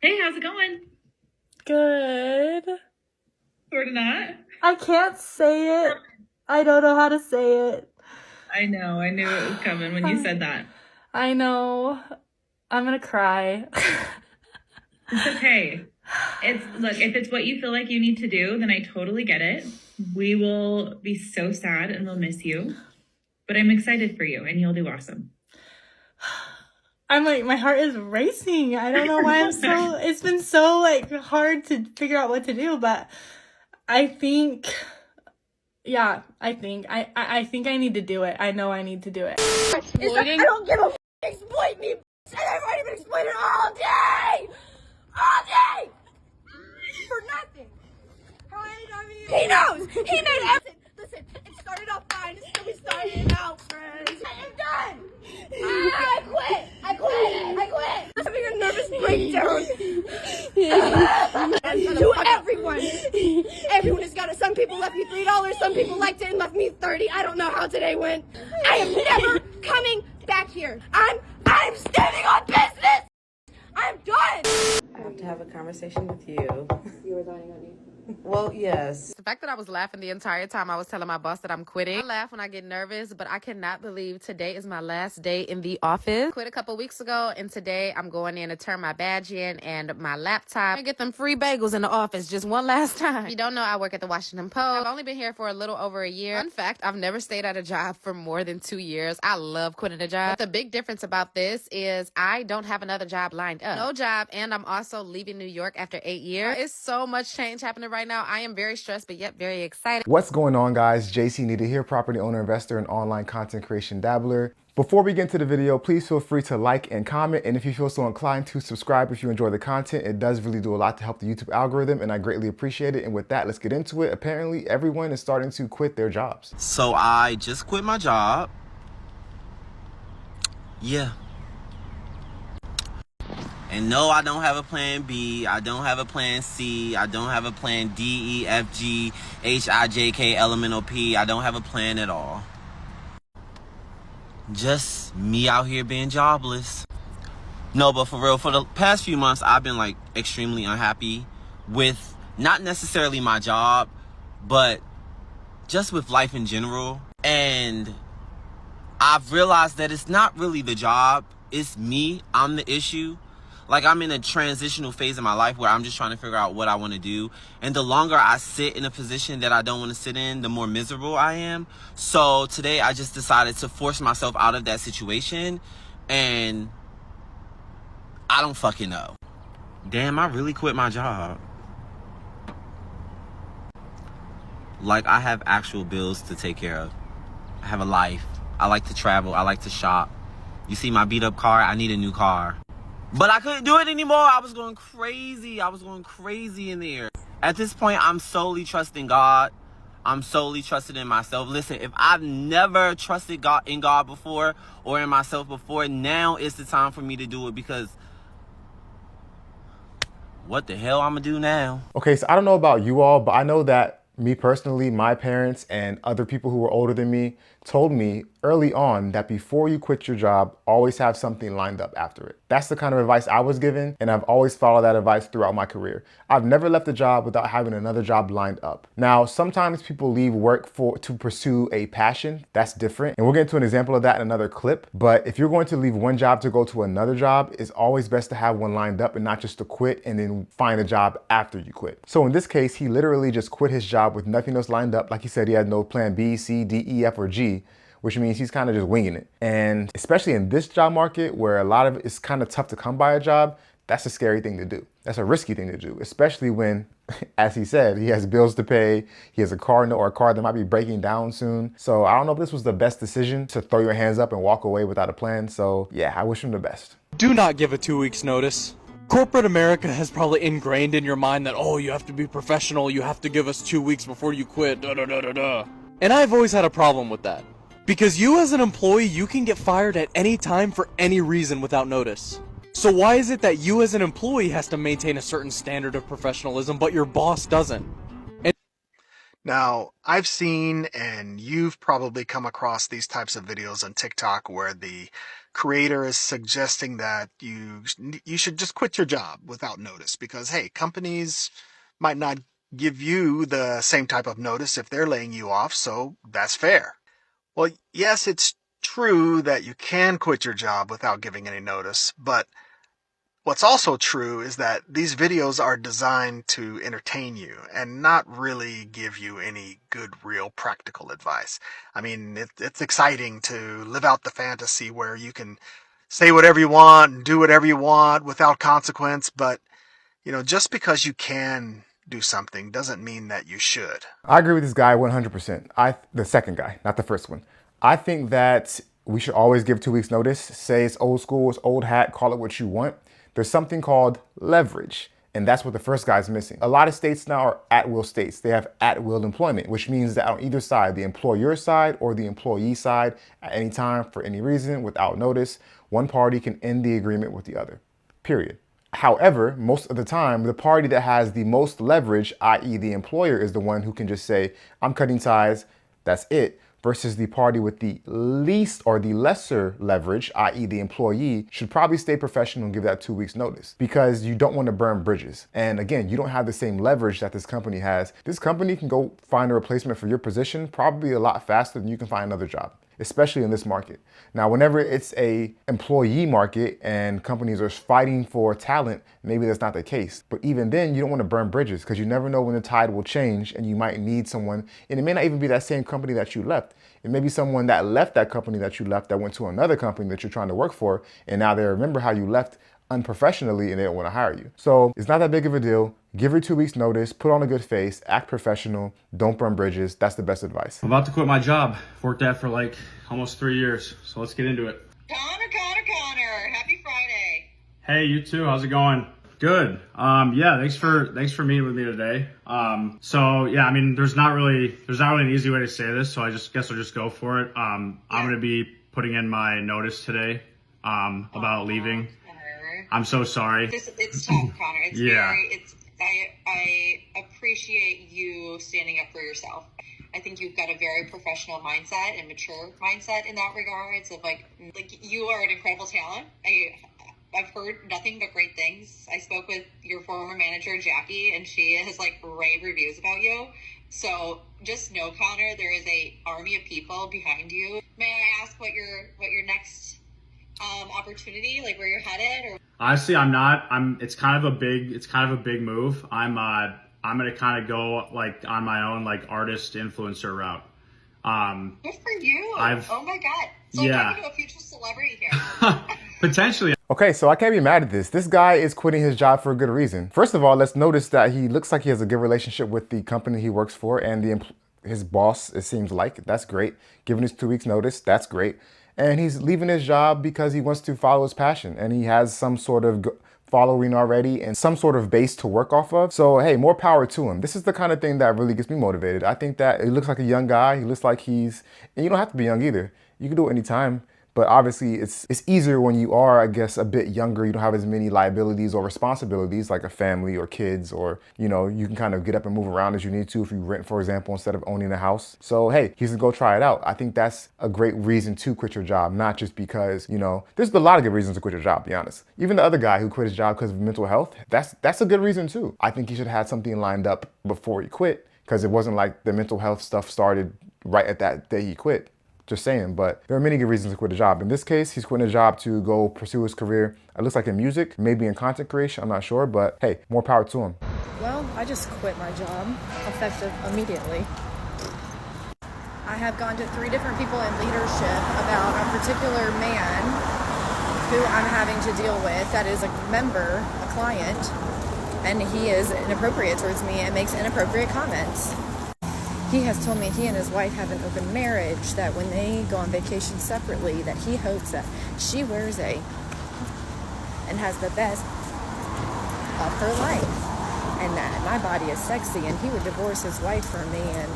Hey, how's it going? Good. Sort of not. I can't say it. I don't know how to say it. I know. I knew it was coming when you said that. I know. I'm gonna cry. It's okay. Look, if it's what you feel like you need to do, then I totally get it. We will be so sad and we'll miss you. But I'm excited for you and you'll do awesome. I'm like, my heart is racing. I don't know why it's been so hard to figure out what to do, but I think, I think I need to do it. I know I need to do it. I don't give a f***, exploit me, and I've already been exploited all day! All day! For nothing. He knows! He made everything! Listen, it started off fine, it's still starting out, friends. I am done! I quit! I'm having a nervous breakdown. To everyone! Everyone has got it. Some people left me $3, some people liked it and left me $30. I don't know how today went. I am never coming back here. I'm standing on business! I'm done! I have to have a conversation with you. You were dying on me. Well, yes. The fact that I was laughing the entire time I was telling my boss that I'm quitting. I laugh when I get nervous, but I cannot believe today is my last day in the office. Quit a couple weeks ago, and today I'm going in to turn my badge in and my laptop and get them free bagels in the office just one last time. If you don't know, I work at the Washington Post. I've only been here for a little over a year. Fun fact, I've never stayed at a job for more than 2 years. I love quitting a job. But the big difference about this is I don't have another job lined up. No job, and I'm also leaving New York after 8 years. It's so much change happening right now. I am very stressed, but yet very excited. What's going on, guys? JC Needed here, property owner, investor, and online content creation dabbler. Before we get into the video, please feel free to like and comment, and if you feel so inclined to subscribe if you enjoy the content. It does really do a lot to help the YouTube algorithm, and I greatly appreciate it. And with that, let's get into it. Apparently, everyone is starting to quit their jobs. So I just quit my job. Yeah. And no, I don't have a plan B. I don't have a plan C. I don't have a plan D, E, F, G, H, I, J, K, L, M, N, O, P. I don't have a plan at all. Just me out here being jobless. No, but for real, for the past few months, I've been like extremely unhappy with not necessarily my job, but just with life in general. And I've realized that it's not really the job, it's me. I'm the issue. Like, I'm in a transitional phase in my life where I'm just trying to figure out what I want to do. And the longer I sit in a position that I don't want to sit in, the more miserable I am. So today I just decided to force myself out of that situation. And I don't fucking know. Damn, I really quit my job. Like, I have actual bills to take care of. I have a life. I like to travel. I like to shop. You see my beat up car? I need a new car. But I couldn't do it anymore. I was going crazy. I was going crazy in there. At this point, I'm solely trusting God. I'm solely trusting in myself. Listen, if I've never trusted God in God before or in myself before, now is the time for me to do it, because what the hell I'm gonna do now? Okay, so I don't know about you all, but I know that me personally, my parents and other people who were older than me told me early on that before you quit your job, always have something lined up after it. That's the kind of advice I was given, and I've always followed that advice throughout my career. I've never left a job without having another job lined up. Now, sometimes people leave work to pursue a passion. That's different, and we'll get into an example of that in another clip. But if you're going to leave one job to go to another job, it's always best to have one lined up and not just to quit and then find a job after you quit. So in this case, he literally just quit his job with nothing else lined up. Like he said, he had no plan B, C, D, E, F, or G, which means he's kind of just winging it. And especially in this job market where a lot of it's kind of tough to come by a job, that's a scary thing to do. That's a risky thing to do, especially when, as he said, he has bills to pay, he has a car note or a car that might be breaking down soon. So I don't know if this was the best decision to throw your hands up and walk away without a plan. So yeah, I wish him the best. Do not give a 2 weeks notice. Corporate America has probably ingrained in your mind that, oh, you have to be professional, you have to give us 2 weeks before you quit, da da da da da. And I've always had a problem with that. Because you as an employee, you can get fired at any time for any reason without notice. So why is it that you as an employee has to maintain a certain standard of professionalism, but your boss doesn't? Now, I've seen, and you've probably come across these types of videos on TikTok where the creator is suggesting that you should just quit your job without notice because, hey, companies might not give you the same type of notice if they're laying you off, so that's fair. Well, yes, it's true that you can quit your job without giving any notice, but what's also true is that these videos are designed to entertain you and not really give you any good, real, practical advice. I mean, it's exciting to live out the fantasy where you can say whatever you want and do whatever you want without consequence, but, just because you can do something doesn't mean that you should. I agree with this guy 100%. The second guy, not the first one. I think that we should always give 2 weeks notice. Say it's old school, it's old hat, call it what you want. There's something called leverage, and that's what the first guy's missing. A lot of states now are at-will states. They have at-will employment, which means that on either side, the employer side or the employee side, at any time, for any reason, without notice, one party can end the agreement with the other, period. However, most of the time, the party that has the most leverage, i.e. the employer, is the one who can just say, I'm cutting ties, that's it, versus the party with the least or the lesser leverage, i.e. the employee, should probably stay professional and give that 2 weeks notice because you don't want to burn bridges. And again, you don't have the same leverage that this company has. This company can go find a replacement for your position probably a lot faster than you can find another job, especially in this market. Now, whenever it's a employee market and companies are fighting for talent, maybe that's not the case. But even then, you don't want to burn bridges because you never know when the tide will change and you might need someone. And it may not even be that same company that you left. It may be someone that left that company that you left that went to another company that you're trying to work for. And now they remember how you left unprofessionally and they don't want to hire you. So it's not that big of a deal. Give her 2 weeks notice, put on a good face, act professional, don't burn bridges. That's the best advice. I'm about to quit my job. Worked at for like almost 3 years. So let's get into it. Connor, happy Friday. Hey, you too. How's it going? Good. Yeah, thanks for meeting with me today. So yeah, I mean, there's not really an easy way to say this, so I guess I'll just go for it. I'm going to be putting in my notice today, about leaving. I'm so sorry. It's tough, Connor. Yeah. I appreciate you standing up for yourself. I think you've got a very professional mindset and mature mindset in that regards of like you are an incredible talent. I've heard nothing but great things. I spoke with your former manager, Jackie, and she has like rave reviews about you. So just know, Connor, there is a army of people behind you. May I ask what your next opportunity, like where you're headed? Or Honestly, it's kind of a big move. I'm going to kind of go like on my own, like artist influencer route. Good for you. Oh my God. So yeah. I'm talking to a future celebrity here. Potentially. Okay, so I can't be mad at this. This guy is quitting his job for a good reason. First of all, let's notice that he looks like he has a good relationship with the company he works for and his boss, it seems like. That's great. Giving his 2 weeks notice, that's great. And he's leaving his job because he wants to follow his passion and he has some sort of following already and some sort of base to work off of. So hey, more power to him. This is the kind of thing that really gets me motivated. I think that he looks like a young guy. He looks like and you don't have to be young either. You can do it anytime. But obviously it's easier when you are, I guess, a bit younger. You don't have as many liabilities or responsibilities like a family or kids, or, you can kind of get up and move around as you need to if you rent, for example, instead of owning a house. So, hey, he's gonna go try it out. I think that's a great reason to quit your job, not just because, there's a lot of good reasons to quit your job, to be honest. Even the other guy who quit his job because of mental health, that's a good reason too. I think he should have had something lined up before he quit because it wasn't like the mental health stuff started right at that day he quit. Just saying, but there are many good reasons to quit a job. In this case, he's quitting a job to go pursue his career. It looks like in music, maybe in content creation, I'm not sure, but hey, more power to him. Well, I just quit my job, effective immediately. I have gone to 3 different people in leadership about a particular man who I'm having to deal with that is a member, a client, and he is inappropriate towards me and makes inappropriate comments. He has told me he and his wife have an open marriage, that when they go on vacation separately, that he hopes that she wears and has the best of her life, and that my body is sexy, and he would divorce his wife for me, and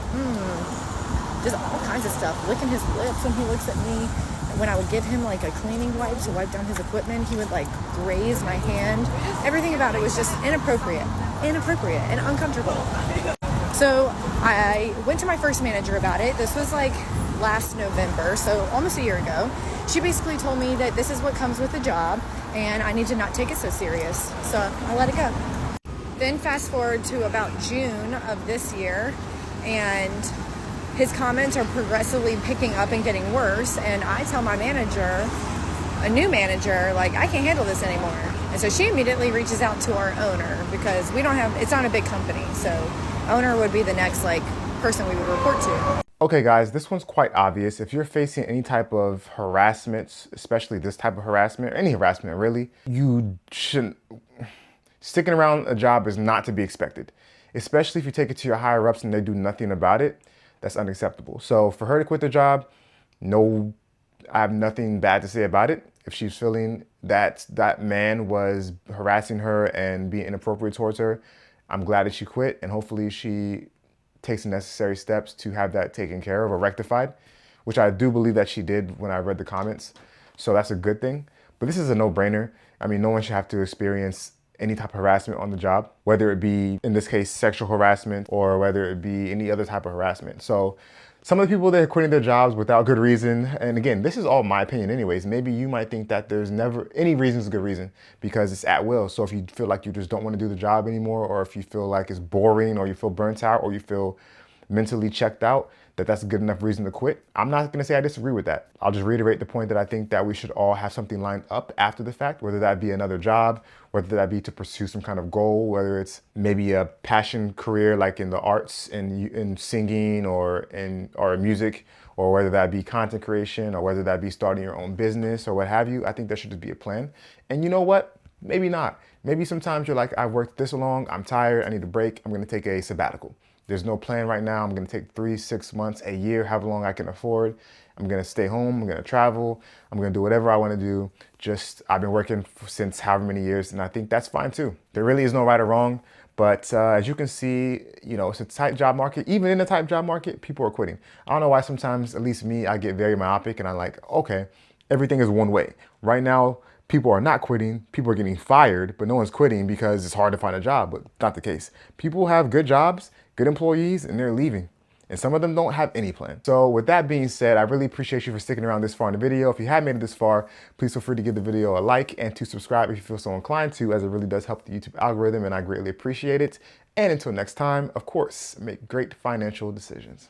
just all kinds of stuff, licking his lips when he looks at me. When I would give him like a cleaning wipe to wipe down his equipment, he would like graze my hand. Everything about it was just inappropriate and uncomfortable. So So I went to my first manager about it. This was like last November, so almost a year ago. She basically told me that this is what comes with the job and I need to not take it so serious. So I let it go. Then fast forward to about June of this year, and his comments are progressively picking up and getting worse. And I tell my manager, a new manager, like, I can't handle this anymore. And so she immediately reaches out to our owner, because we don't have, it's not a big company. So owner would be the next like person we would report to. Okay guys, this one's quite obvious. If you're facing any type of harassment, especially this type of harassment, or any harassment really, you shouldn't, sticking around a job is not to be expected. Especially if you take it to your higher ups and they do nothing about it, that's unacceptable. So for her to quit the job, no, I have nothing bad to say about it. If she's feeling that that man was harassing her and being inappropriate towards her, I'm glad that she quit, and hopefully she takes the necessary steps to have that taken care of or rectified, which I do believe that she did when I read the comments. So that's a good thing. But this is a no-brainer. I mean, no one should have to experience any type of harassment on the job, whether it be, in this case, sexual harassment, or whether it be any other type of harassment. So some of the people that are quitting their jobs without good reason, and again, this is all my opinion anyways, maybe you might think that there's never any reason is a good reason because it's at will. So if you feel like you just don't want to do the job anymore, or if you feel like it's boring, or you feel burnt out, or you feel mentally checked out, that's a good enough reason to quit. I'm not gonna say I disagree with that. I'll just reiterate the point that I think that we should all have something lined up after the fact, whether that be another job, whether that be to pursue some kind of goal, whether it's maybe a passion career like in the arts and in singing or music, or whether that be content creation, or whether that be starting your own business or what have you. I think there should just be a plan. And you know what? Maybe not. Maybe sometimes you're like, I've worked this long, I'm tired, I need a break, I'm gonna take a sabbatical. There's no plan right now. I'm gonna take 3, 6 months, a year, however long I can afford. I'm gonna stay home, I'm gonna travel, I'm gonna do whatever I wanna do. I've been working since however many years, and I think that's fine too. There really is no right or wrong, but as you can see, you know, it's a tight job market. Even in a tight job market, people are quitting. I don't know why sometimes, at least me, I get very myopic and I'm like, okay, everything is one way. Right now, people are not quitting, people are getting fired, but no one's quitting because it's hard to find a job, but not the case. People have good jobs, good employees, and they're leaving. And some of them don't have any plan. So with that being said, I really appreciate you for sticking around this far in the video. If you have made it this far, please feel free to give the video a like and to subscribe if you feel so inclined to, as it really does help the YouTube algorithm, and I greatly appreciate it. And until next time, of course, make great financial decisions.